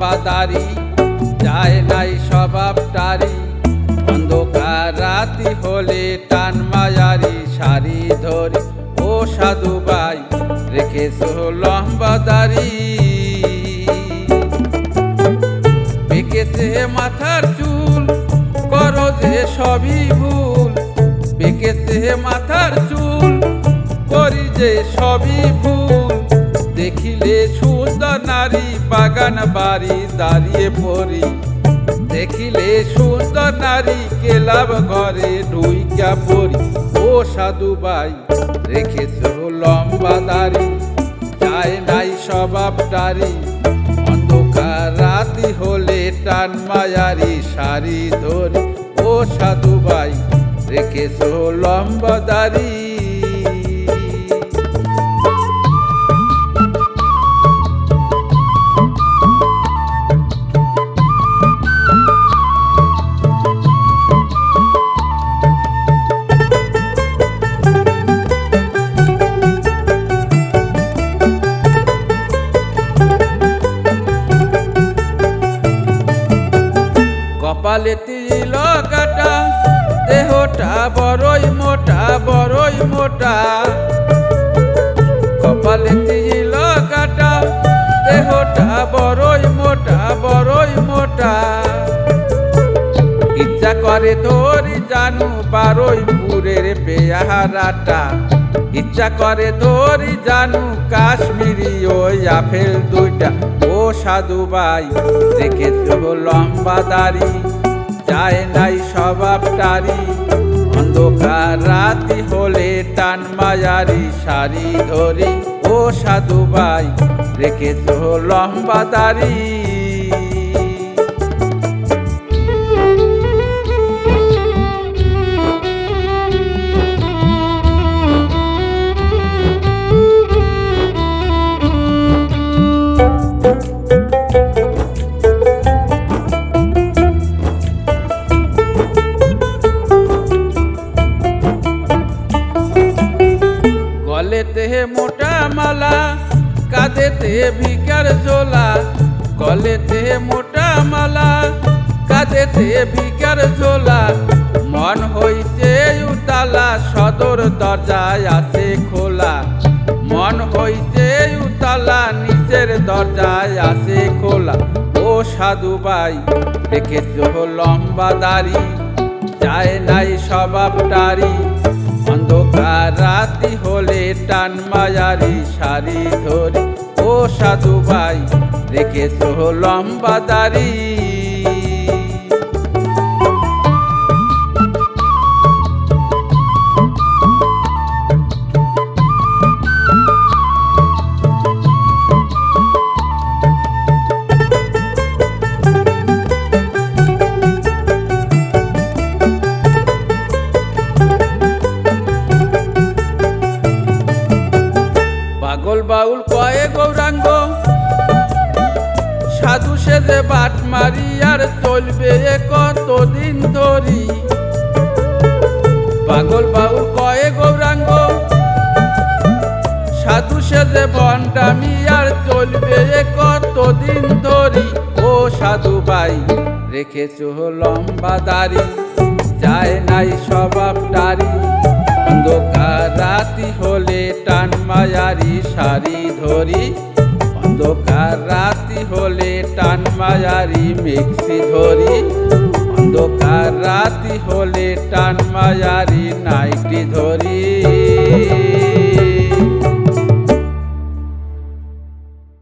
লম্বা দাড়ি, যায় নাই স্বভাবটারি। অন্ধকার রাতি হলে টান মায়ারি শাড়ি ধরি, ও সাধু ভাই রেখেছো লম্বা দাড়ি। পেকেছে মাথার চুল, করো যে সবই ভুল। পেকেছে মাথার চুল, করি যে সবই ভুল। দেখিলে সুন্দর নারী বাগান বাড়ি দাঁড়িয়ে পড়ি। দেখিলে সুন্দর নারী কেলাব ঘরে ঢুইকা পড়ি। ও সাধু ভাই রেখেছো লম্বা দাড়ি, যায় নাই স্বভাবটারি। অন্ধকার রাতি হলে টান মায়ারি শাড়ি ধরি, ও সাধু ভাই রেখেছো লম্বা দাড়ি। কপালে তিলক কাটা, দেহটা বড়ই মোটা বড়ই মোটা। কপালে তিলক কাটা, দেহটা বড়ই মোটা বড়ই মোটা। ইচ্ছা করে ধরি জানু বারুইপুরের পেয়ারাটা। ইচ্ছা করে ধরি জানু কাশ্মীরি ওই আপেল দুইটা। ও সাধু ভাই রেখেছো লম্বা দাড়ি, যায় নাই স্বভাবটারি। অন্ধকার রাতি হলে টান মায়ারি শাড়ি ধরি, ও সাধু ভাই রেখেছো লম্বা দাড়ি। গলেতে মোটা মালা, কাঁধেতে ভিকার ঝোলা। গলেতে মোটা মালা, কাঁধেতে ভিকার ঝোলা। মন হইছে উতালা, সদর দরজায় আছে খোলা। মন হইছে উতালা, নিচের দরজায় আছে খোলা। ও সাধু ভাই রেখেছো লম্বা দাড়ি, যায় নাই স্বভাবটারি। অন্ধকার রাতি হলে টান মায়ারি শাড়ি ধরি, ও সাধু ভাই রেখেছো লম্বা দাড়ি। পাগল বাউল কয়ে গৌরাঙ্গ, সাধু সেজে বাট মারি আর চলবে কতদিন ধরি। পাগল বাউল কয়ে গৌরাঙ্গ, সাধু সেজে ভণ্ডামি আর চলবে কতদিন ধরি। ও সাধু ভাই রেখেছো লম্বা দাড়ি, যায় নাই স্বভাবটারি। অন্ধকার রাতি হলে টান মায়ারি শাড়ি ধরি। অন্ধকার রাতি হলে টান মায়ারি মিক্সি ধরি। অন্ধকার রাতি হলে টান মায়ারি নাইটি ধরি।